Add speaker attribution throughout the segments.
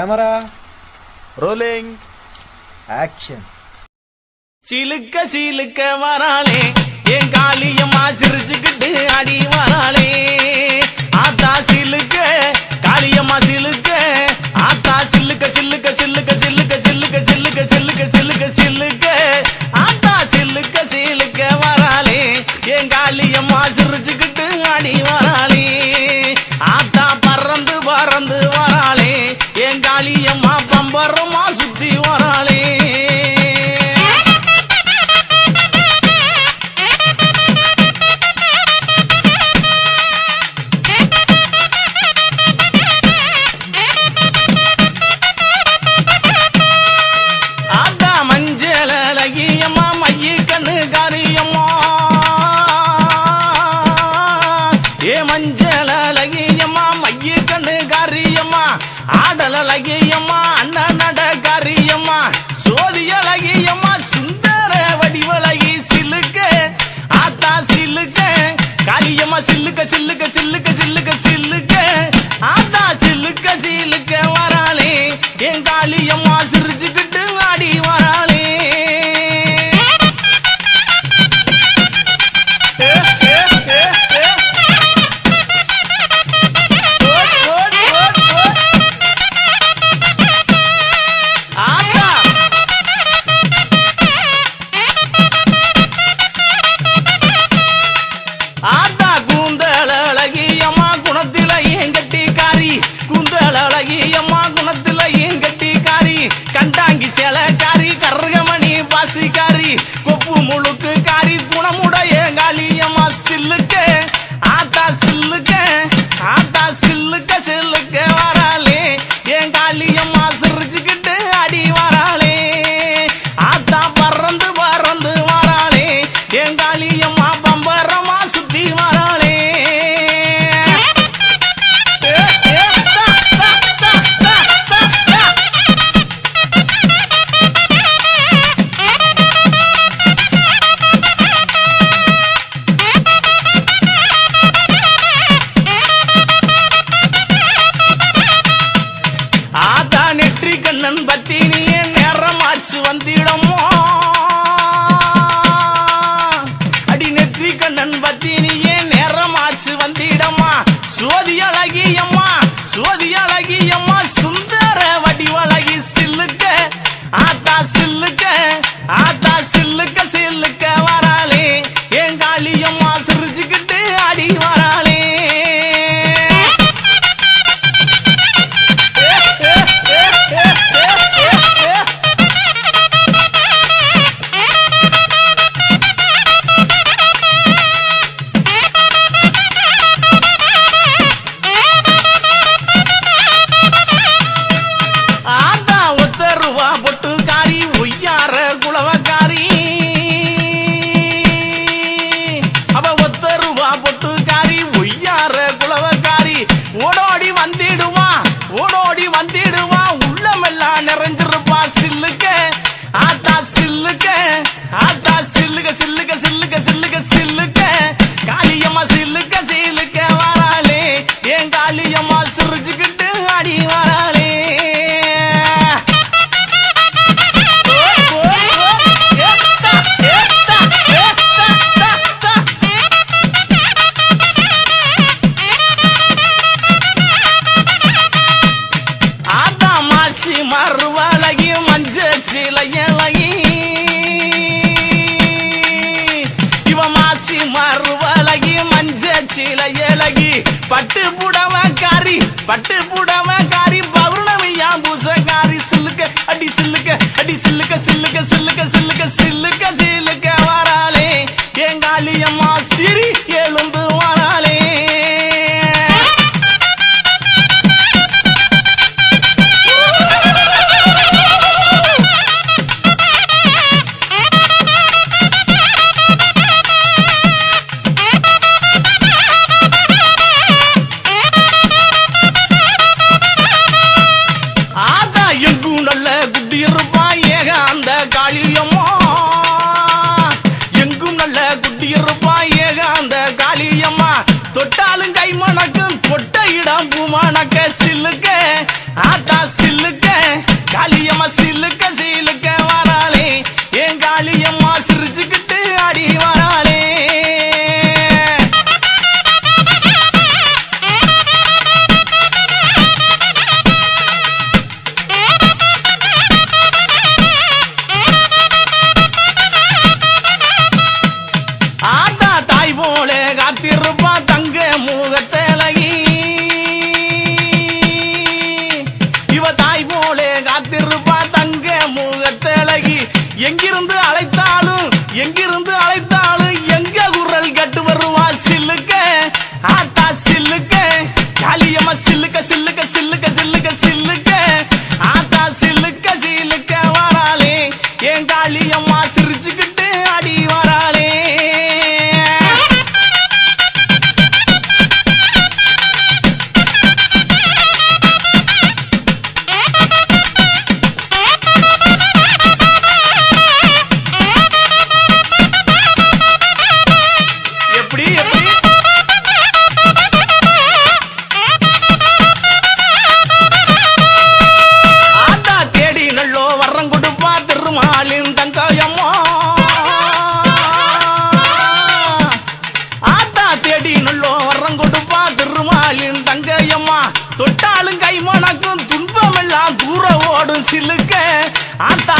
Speaker 1: Camera
Speaker 2: rolling
Speaker 1: action.
Speaker 3: சிலுக்க சிலுக்க வராளே என் காளியம்மா சிரிச்சுக்கிட்டு அடி வராளே ஆத்தா சிலுக்க காளியம்மா சிலுக்க ஆத்தா சில்லுக்க சில்லுக்க சில்லுக்க சில்லுக்க சில்லுக்க சில்லுக்க சில்லுக்க சில்லுக்க சில்லுக்க ஆத்தா சில்லுக்க சிலுக்க வராளே என் காளியம்மா சிரிச்சுக்கிட்டு அடி வராளே ஆத்தா பறந்து பறந்து வராளே என் காளியம்மா பம்பரமா சுத்தி வராளே. ஆடலகியம்மா அண்ணன் நடகாரியம்மா சோதியலகியம்மா சுந்தர வடிவலகி சிலுக்க ஆத்தா சிலுக்க காளியம்மா சில்லுக்க சில்லுக்க சில்லுக்க சில்லுக்க சில்லுக்க ஆத்தா சில்லுக்க சிலுக்க வராளே என் காளியம்மா சிரிச்சுக்கிட்டு ஆடி வராளே. ஆத்தா கூந்தல் அழகியம்மா குணத்தில ஏன் கட்டிக்காரி கூந்தல் அழகியம்மா குணத்தில ஏன் கட்டிக்காரி கண்டாங்கி சேலக்காரி கருகமணி பாசிக்காரி கொப்பு முழுக்கு காரி குணமுடைய காளியம்மா சில்லுக்க ஆத்தா சில்லுக்க ஆத்தா சில்லுக்க சில்லுக்க வராளே என் காளியம்மா சிரிச்சுக்கிட்டு அடி வராளே ஆத்தா பறந்து பறந்து வராளே என் காளியம்மா பம்பரமா சுத்தி வராளே. ஆத்தா நெற்றி கண்ணன் பத்தினியே நேரமாச்சு வந்திடமோ அடி நெற்றி கண்ணன் பத்தினியே நேரமாச்சு வந்திடம்மா சோதியழகியம்மா சோதியழகியம்மா சுந்தர வடிவழகி சில்லுக்க ஆத்தா சில்லுக்க ஆத்தா சில்லுக்க சில்லுக்க வராளே என் காளியம்மா சிரிச்சுக்கிட்டு அடி வராளே. ஆத்தா ஒத்த ரூபா பொட்டுக்காரி ஒய்யார குளவக்காரி அவ ஒத்த ரூபா பொட்டுக்காரி ஒய்யார குளவக்காரி ஓடோடி வந்திடுவா ஓடோடி வந்திடுவா உள்ளமெல்லாம் நிறைஞ்சிருப்பா சில்லுக்க ஆத்தா சில்லுக்க ஆத்தா சில்லுக்க சில்லுக்க சில்லுக்க சில்லுக்க சில்லுக்க காளியம்மா சில்லுக்க சில்லுக்க வராளே என் காளியம்மா சிரிச்சுக்கிட்டு அடி வராளே. ஆத்தா மாசி மறுவழகி மஞ்ச சிலையழகி இவ மாசி மறுவழகி மஞ்ச சிலையழகி பட்டு புடவக்காரி பட்டு புடவக்காரி பௌர்ணமியா பூசக்காரி சில்லுக்க அடி சில்லுக்க அடி சில்லுக்க சில்லுக்க சில்லுக்க சில்லுக்க சில்லுக்க சில்லுக்க வராளே என் காளியம்மா சிரி எழுந்து வராளே. ஆத்தா எங்கும் நல்ல குட்டி இருப்பா ஏக அந்த காளியம்மா எங்கும் நல்ல குட்டி இருப்பா ஏக அந்த காளியம்மா தொட்டாலும் கை மணக்கும் தொட்ட இடம் பூ மணக்க சில்லுக்க ஆத்தா சில்லுக்க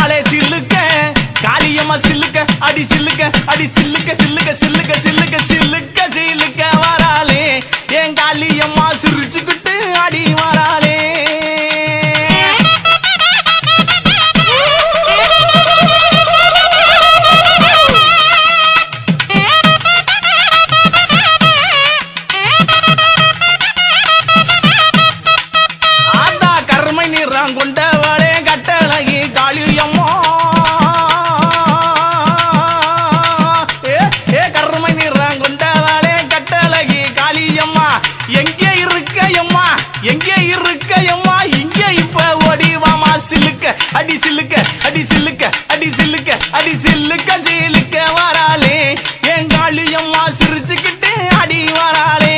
Speaker 3: வாராளே சில்லுக்க காளியம்மா சில்லுக்க அடி சில்லுக்க அடி சில்லுக்க சில்லுக்க சில்லுக்க சில்லுக்க சில்லுக்க சில்லுக்க வாராளே என் காளியம்மா சிரிச்சுக்கிட்டு அடி வாராளே கொண்டவளே கட்டழகி காளியம்மா ஏ கருமை நிறம் கொண்டவளே கட்டழகி காளியம்மா எங்கே இருக்கையம்மா எங்கே இருக்கையம்மா இங்கே இப்ப ஓடிவாமா சில்லுக்க அடி சில்லுக்க அடி சில்லுக்க அடி சில்லுக்க அடி சில்லுக்க சில்லுக்க வராளே என் காளியம்மா சிரிச்சுக்கிட்டு அடி வராளே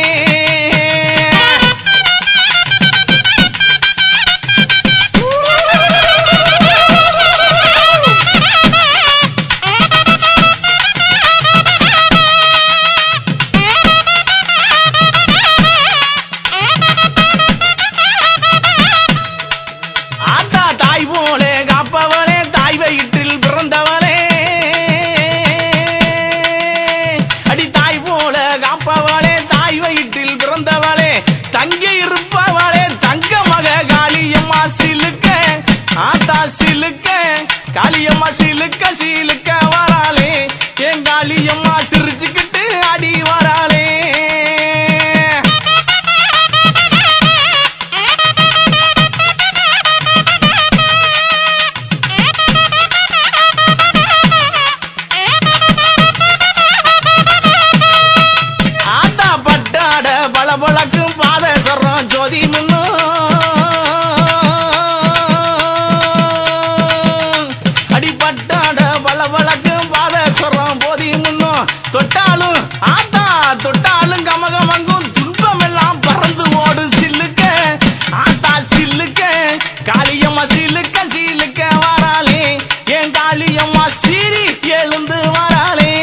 Speaker 3: தங்கி இருப்பவளே தங்க மக காளியம்மா சிலுக்க ஆத்தா சிலுக்க காளியம்மா சிலுக்க சிலுக்க வராளே என் காளியம்மா சிரிச்சுக்கிட்டு அடி வராளே ஆத்தா பட்டாட பளபளக்கும் பாதசரம் ஜோதி முன்னு அடிப்பட்டாட பளபளக்கும் பாதசரம் போதி முன்னு தொட்டாலும் ஆத்தா தொட்டாலும் கமகமங்கும் துன்பம் எல்லாம் பறந்து ஓடும் சில்லுக்க ஆத்தா சில்லுக்க காளியம்மா சில்லுக்க சில்லுக்க வராளே என் காளியம்மா சீறி எழுந்து வராளே